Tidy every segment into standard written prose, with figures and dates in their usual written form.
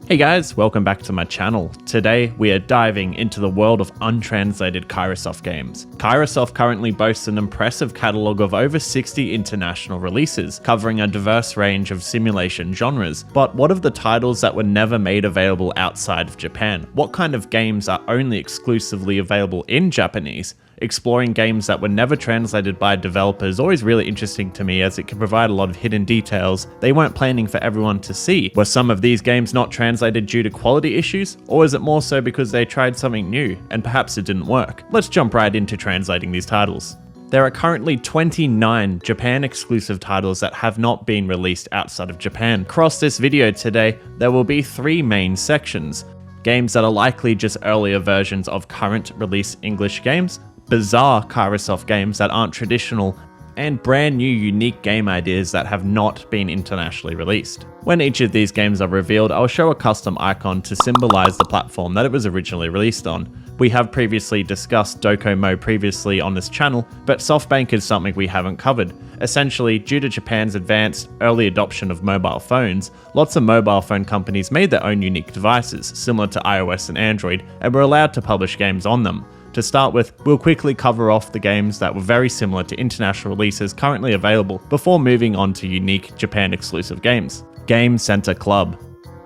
Hey guys, welcome back to my channel. Today we are diving into the world of untranslated Kairosoft games. Kairosoft currently boasts an impressive catalogue of over 60 international releases, covering a diverse range of simulation genres. But what of the titles that were never made available outside of Japan? What kind of games are only exclusively available in Japanese? Exploring games that were never translated by developers is always really interesting to me, as it can provide a lot of hidden details they weren't planning for everyone to see. Were some of these games not translated due to quality issues, or is it more so because they tried something new and perhaps it didn't work? Let's jump right into translating these titles. There are currently 29 Japan exclusive titles that have not been released outside of Japan. Across this video today, there will be 3 main sections: games that are likely just earlier versions of current release English games, bizarre Kairosoft games that aren't traditional, and brand new unique game ideas that have not been internationally released. When each of these games are revealed, I'll show a custom icon to symbolize the platform that it was originally released on. We have previously discussed Docomo previously on this channel, but SoftBank is something we haven't covered. Essentially, due to Japan's advanced early adoption of mobile phones, lots of mobile phone companies made their own unique devices, similar to iOS and Android, and were allowed to publish games on them. To start with, we'll quickly cover off the games that were very similar to international releases currently available before moving on to unique Japan exclusive games. Game Center Club.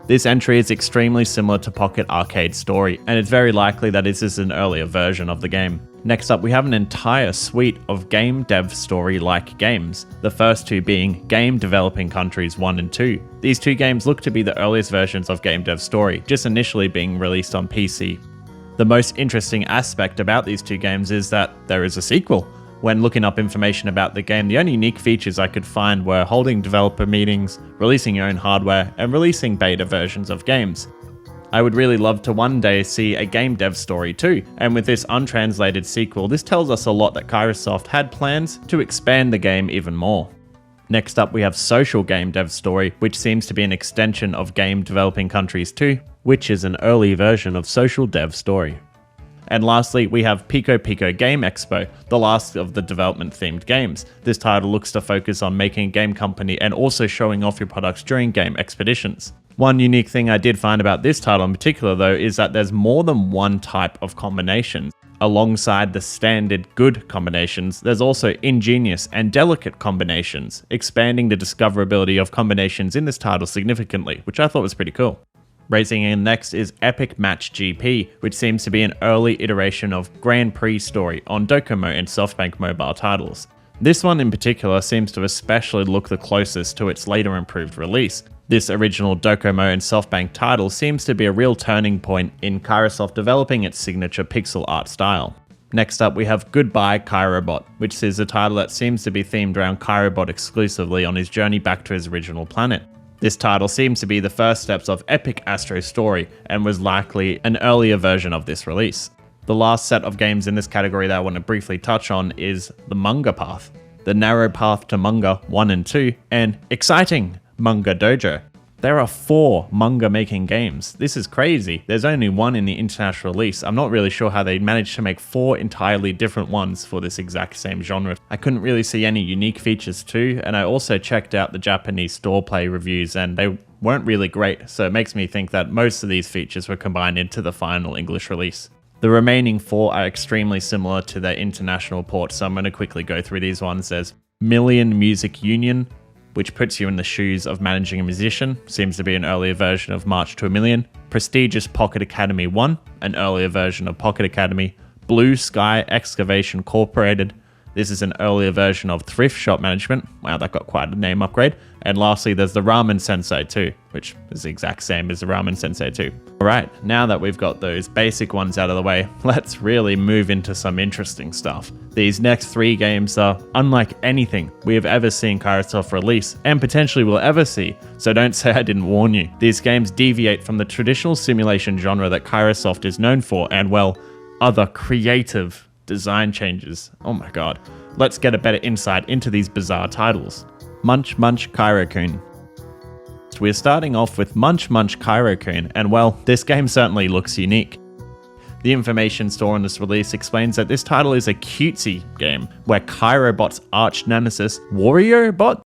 This entry is extremely similar to Pocket Arcade Story, and it's very likely that this is an earlier version of the game. Next up, we have an entire suite of Game Dev Story-like games, the first 2 being Game Developing Countries 1 and 2. These 2 games look to be the earliest versions of Game Dev Story, just initially being released on PC. The most interesting aspect about these 2 games is that there is a sequel. When looking up information about the game, the only unique features I could find were holding developer meetings, releasing your own hardware, and releasing beta versions of games. I would really love to one day see a Game Dev Story too, and with this untranslated sequel, this tells us a lot that Kairosoft had plans to expand the game even more. Next up, we have Social Game Dev Story, which seems to be an extension of Game Developing Countries 2, which is an early version of Social Dev Story. And lastly, we have Pico Pico Game Expo, the last of the development-themed games. This title looks to focus on making a game company and also showing off your products during game expeditions. One unique thing I did find about this title in particular though is that there's more than one type of combination. Alongside the standard good combinations, there's also ingenious and delicate combinations, expanding the discoverability of combinations in this title significantly, which I thought was pretty cool. Racing in next is Epic Match GP, which seems to be an early iteration of Grand Prix Story on Docomo and SoftBank mobile titles. This one in particular seems to especially look the closest to its later improved release. This original Docomo and SoftBank title seems to be a real turning point in Kairosoft developing its signature pixel art style. Next up, we have Goodbye Kairobot, which is a title that seems to be themed around Kairobot exclusively on his journey back to his original planet. This title seems to be the first steps of Epic Astro Story, and was likely an earlier version of this release. The last set of games in this category that I want to briefly touch on is the Manga Path, the Narrow Path to Manga 1 and 2, and exciting Manga Dojo. There are 4 manga making games. This is crazy. There's only 1 in the international release. I'm not really sure how they managed to make 4 entirely different ones for this exact same genre. I couldn't really see any unique features too, and I also checked out the Japanese store play reviews and they weren't really great, so it makes me think that most of these features were combined into the final English release. The remaining 4 are extremely similar to their international ports, so I'm going to quickly go through these ones. There's Million Music Union, which puts you in the shoes of managing a musician, seems to be an earlier version of March to a Million. Prestigious Pocket Academy 1, an earlier version of Pocket Academy. Blue Sky Excavation Incorporated. This is an earlier version of Thrift Shop Management. Wow, that got quite a name upgrade. And lastly, there's the Ramen Sensei 2, which is the exact same as the Ramen Sensei 2. Alright, now that we've got those basic ones out of the way, let's really move into some interesting stuff. These next 3 games are unlike anything we have ever seen Kairosoft release, and potentially will ever see, so don't say I didn't warn you. These games deviate from the traditional simulation genre that Kairosoft is known for, and well, other creative design changes. Oh my god. Let's get a better insight into these bizarre titles. Munch Munch Kairokun. We're starting off with Munch Munch Kairokun, and well, this game certainly looks unique. The information store on this release explains that this title is a cutesy game, where Kairobot's arch nemesis, Wario Bot,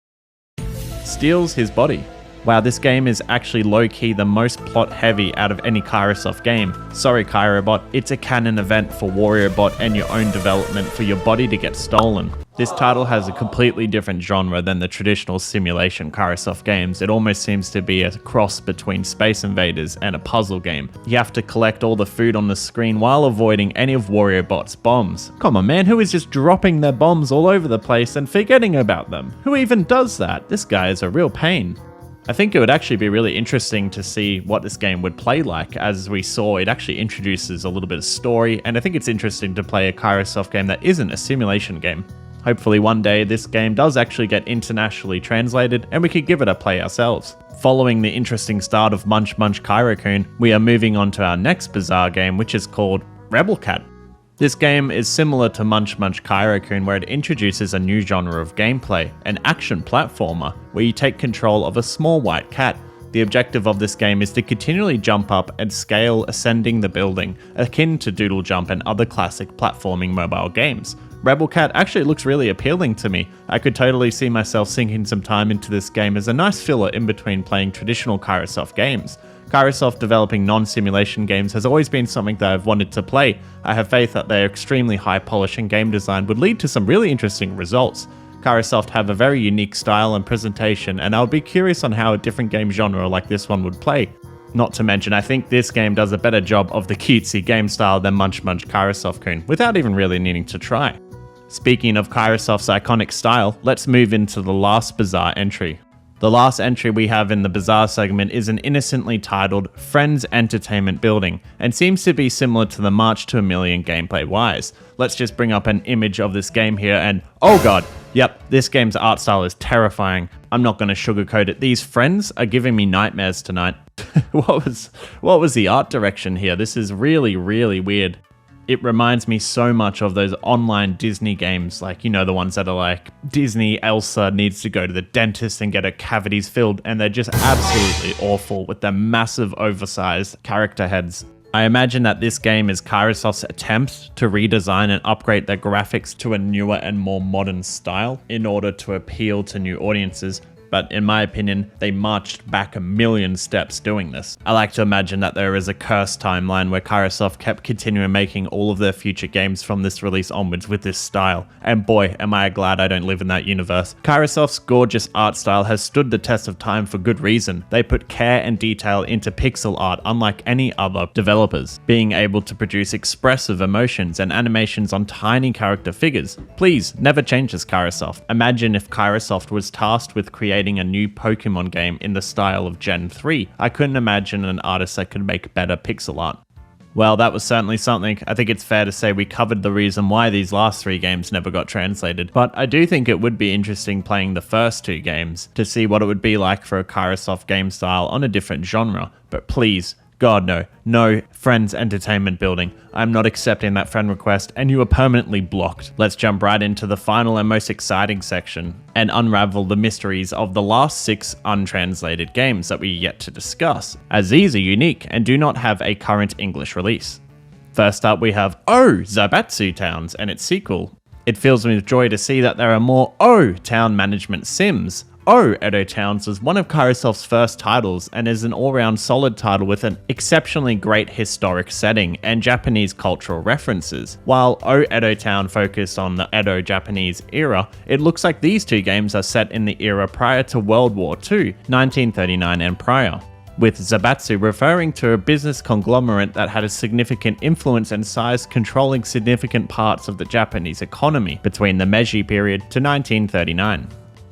steals his body. Wow, this game is actually low-key the most plot-heavy out of any Kairosoft game. Sorry Kairobot, it's a canon event for WarriorBot and your own development for your body to get stolen. This title has a completely different genre than the traditional simulation Kairosoft games. It almost seems to be a cross between Space Invaders and a puzzle game. You have to collect all the food on the screen while avoiding any of WarriorBot's bombs. Come on man, who is just dropping their bombs all over the place and forgetting about them? Who even does that? This guy is a real pain. I think it would actually be really interesting to see what this game would play like. As we saw, it actually introduces a little bit of story, and I think it's interesting to play a Kairosoft game that isn't a simulation game. Hopefully one day this game does actually get internationally translated and we could give it a play ourselves. Following the interesting start of Munch Munch Kairokun, we are moving on to our next bizarre game, which is called Rebel Cat. This game is similar to Munch Munch Kairokun, where it introduces a new genre of gameplay, an action platformer, where you take control of a small white cat. The objective of this game is to continually jump up and scale ascending the building, akin to Doodle Jump and other classic platforming mobile games. Rebel Cat actually looks really appealing to me. I could totally see myself sinking some time into this game as a nice filler in between playing traditional Kairosoft games. Kairosoft developing non-simulation games has always been something that I've wanted to play. I have faith that their extremely high polish and game design would lead to some really interesting results. Kairosoft have a very unique style and presentation, and I would be curious on how a different game genre like this one would play. Not to mention, I think this game does a better job of the cutesy game style than Munch Munch Kairosoftkun, without even really needing to try. Speaking of Kairosoft's iconic style, let's move into the last bizarre entry. The last entry we have in the bizarre segment is an innocently titled Friends Entertainment Building, and seems to be similar to the March to a Million gameplay wise. Let's just bring up an image of this game here and oh god, yep, this game's art style is terrifying. I'm not going to sugarcoat it. These friends are giving me nightmares tonight. What was the art direction here? This is really weird. It reminds me so much of those online Disney games, like, you know, the ones that are like, Disney Elsa needs to go to the dentist and get her cavities filled, and they're just absolutely awful with their massive oversized character heads. I imagine that this game is Kairosoft's attempt to redesign and upgrade their graphics to a newer and more modern style in order to appeal to new audiences. But in my opinion, they marched back a million steps doing this. I like to imagine that there is a cursed timeline where Kairosoft kept continuing making all of their future games from this release onwards with this style, and boy am I glad I don't live in that universe. Kairosoft's gorgeous art style has stood the test of time for good reason. They put care and detail into pixel art unlike any other developers, being able to produce expressive emotions and animations on tiny character figures. Please, never change this, Kairosoft. Imagine if Kairosoft was tasked with creating a new Pokemon game in the style of Gen 3. I couldn't imagine an artist that could make better pixel art. Well, that was certainly something. I think it's fair to say we covered the reason why these last 3 games never got translated, but I do think it would be interesting playing the first 2 games to see what it would be like for a Kairosoft game style on a different genre. But please, God no, no Friends Entertainment Building. I'm not accepting that friend request and you are permanently blocked. Let's jump right into the final and most exciting section and unravel the mysteries of the last 6 untranslated games that we yet to discuss, as these are unique and do not have a current English release. First up we have Zaibatsu Towns and its sequel. It fills me with joy to see that there are more town management sims. Edo Towns was one of Kairosoft's first titles and is an all-round solid title with an exceptionally great historic setting and Japanese cultural references. While Edo Town focused on the Edo Japanese era, it looks like these 2 games are set in the era prior to World War II, 1939 and prior, with Zaibatsu referring to a business conglomerate that had a significant influence and size controlling significant parts of the Japanese economy between the Meiji period to 1939.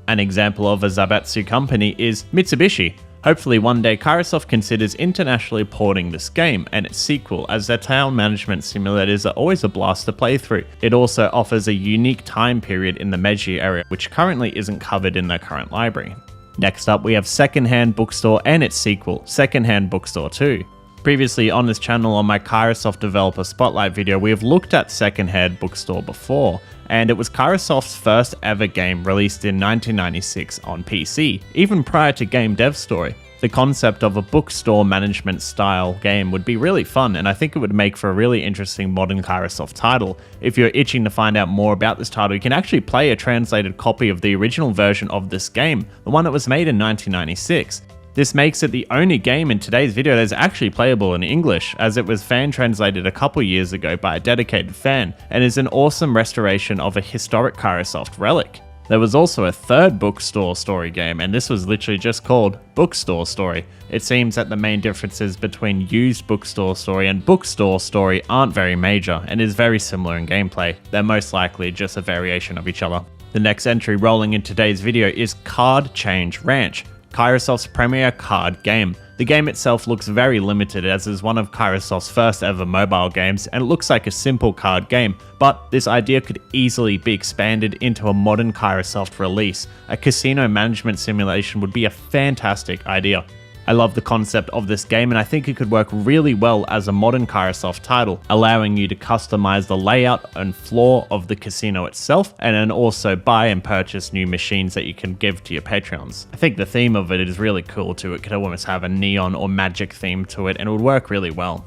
An example of a Zaibatsu company is Mitsubishi. Hopefully one day Kairosoft considers internationally porting this game and its sequel, as their town management simulators are always a blast to play through. It also offers a unique time period in the Meiji area, which currently isn't covered in their current library. Next up we have Secondhand Bookstore and its sequel, Secondhand Bookstore 2. Previously on this channel on my Kairosoft Developer Spotlight video, we have looked at Secondhand Bookstore before, and it was Kairosoft's first ever game released in 1996 on PC, even prior to Game Dev Story. The concept of a bookstore management style game would be really fun, and I think it would make for a really interesting modern Kairosoft title. If you're itching to find out more about this title, you can actually play a translated copy of the original version of this game, the one that was made in 1996. This makes it the only game in today's video that is actually playable in English, as it was fan translated a couple years ago by a dedicated fan, and is an awesome restoration of a historic Kairosoft relic. There was also a third bookstore story game, and this was literally just called Bookstore Story. It seems that the main differences between used bookstore story and bookstore story aren't very major, and is very similar in gameplay. They're most likely just a variation of each other. The next entry rolling in today's video is Card Change Ranch, Kairosoft's premier card game. The game itself looks very limited, as is one of Kairosoft's first ever mobile games, and it looks like a simple card game, but this idea could easily be expanded into a modern Kairosoft release. A casino management simulation would be a fantastic idea. I love the concept of this game, and I think it could work really well as a modern Kairosoft title, allowing you to customize the layout and floor of the casino itself, and then also buy and purchase new machines that you can give to your Patreons. I think the theme of it is really cool too. It could almost have a neon or magic theme to it, and it would work really well.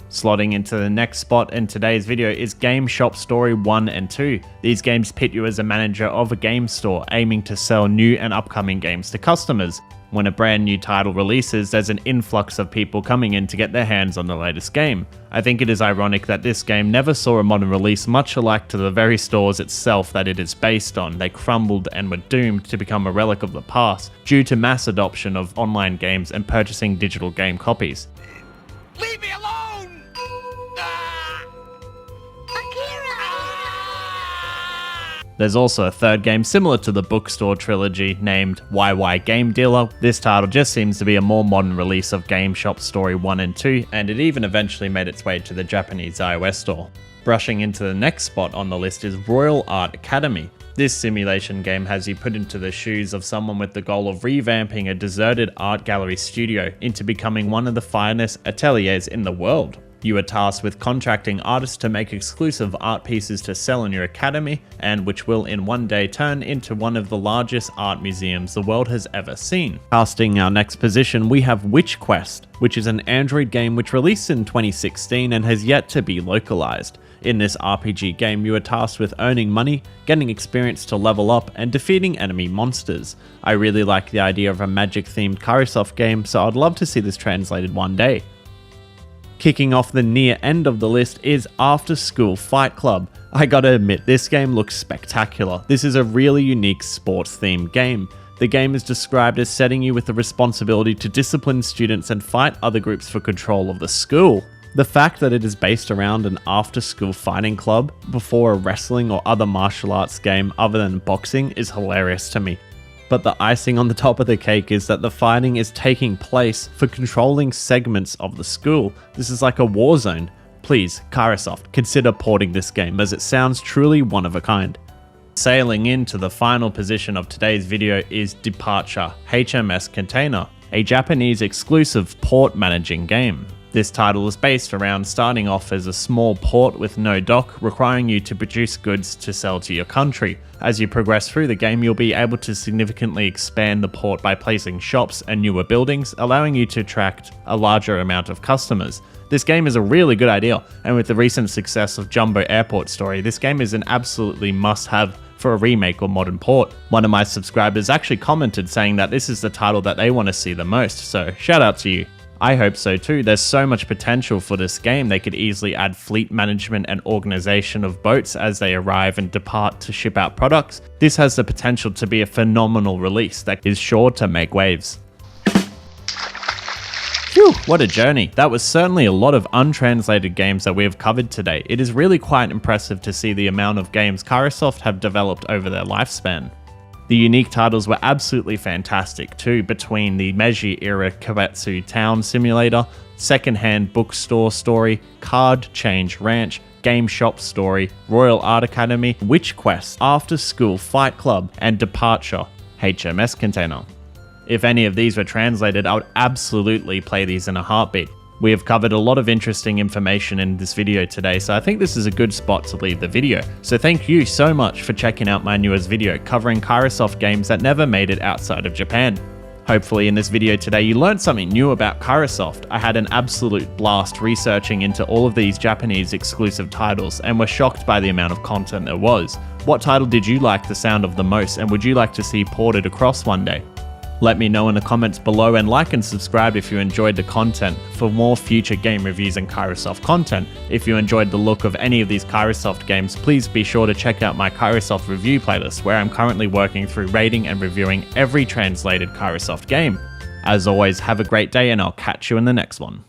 Slotting into the next spot in today's video is Game Shop Story 1 and 2. These games pit you as a manager of a game store, aiming to sell new and upcoming games to customers. When a brand new title releases, there's an influx of people coming in to get their hands on the latest game. I think it is ironic that this game never saw a modern release, much alike to the very stores itself that it is based on. They crumbled and were doomed to become a relic of the past due to mass adoption of online games and purchasing digital game copies. Leave me alone! There's also a third game similar to the bookstore trilogy named YY Game Dealer. This title just seems to be a more modern release of Game Shop Story 1 and 2, and it even eventually made its way to the Japanese iOS store. Brushing into the next spot on the list is Royal Art Academy. This simulation game has you put into the shoes of someone with the goal of revamping a deserted art gallery studio into becoming one of the finest ateliers in the world. You are tasked with contracting artists to make exclusive art pieces to sell in your academy, and which will in one day turn into one of the largest art museums the world has ever seen. Casting our next position, we have Witch Quest, which is an Android game which released in 2016 and has yet to be localized. In this RPG game, you are tasked with earning money, getting experience to level up, and defeating enemy monsters. I really like the idea of a magic-themed Kairosoft game, so I'd love to see this translated one day. Kicking off the near end of the list is After School Fight Club. I gotta admit, this game looks spectacular. This is a really unique sports-themed game. The game is described as setting you with the responsibility to discipline students and fight other groups for control of the school. The fact that it is based around an after-school fighting club before a wrestling or other martial arts game other than boxing is hilarious to me. But the icing on the top of the cake is that the fighting is taking place for controlling segments of the school. This is like a war zone. Please, Kairosoft, consider porting this game, as it sounds truly one of a kind. Sailing into the final position of today's video is Departure HMS Container, a Japanese exclusive port managing game. This title is based around starting off as a small port with no dock, requiring you to produce goods to sell to your country. As you progress through the game, you'll be able to significantly expand the port by placing shops and newer buildings, allowing you to attract a larger amount of customers. This game is a really good idea, and with the recent success of Jumbo Airport Story, this game is an absolutely must-have for a remake or modern port. One of my subscribers actually commented saying that this is the title that they want to see the most, so shout out to you. I hope so too. There's so much potential for this game. They could easily add fleet management and organization of boats as they arrive and depart to ship out products. This has the potential to be a phenomenal release that is sure to make waves. Phew, what a journey. That was certainly a lot of untranslated games that we have covered today. It is really quite impressive to see the amount of games Kairosoft have developed over their lifespan. The unique titles were absolutely fantastic too, between the Meiji era Kibetsu Town Simulator, Secondhand Bookstore Story, Card Change Ranch, Game Shop Story, Royal Art Academy, Witch Quest, After School Fight Club, and Departure HMS Container. If any of these were translated, I would absolutely play these in a heartbeat. We have covered a lot of interesting information in this video today, so I think this is a good spot to leave the video. So thank you so much for checking out my newest video covering Kairosoft games that never made it outside of Japan. Hopefully in this video today you learned something new about Kairosoft. I had an absolute blast researching into all of these Japanese exclusive titles and was shocked by the amount of content there was. What title did you like the sound of the most, and would you like to see ported across one day? Let me know in the comments below, and like and subscribe if you enjoyed the content for more future game reviews and Kairosoft content. If you enjoyed the look of any of these Kairosoft games, please be sure to check out my Kairosoft review playlist, where I'm currently working through rating and reviewing every translated Kairosoft game. As always, have a great day, and I'll catch you in the next one.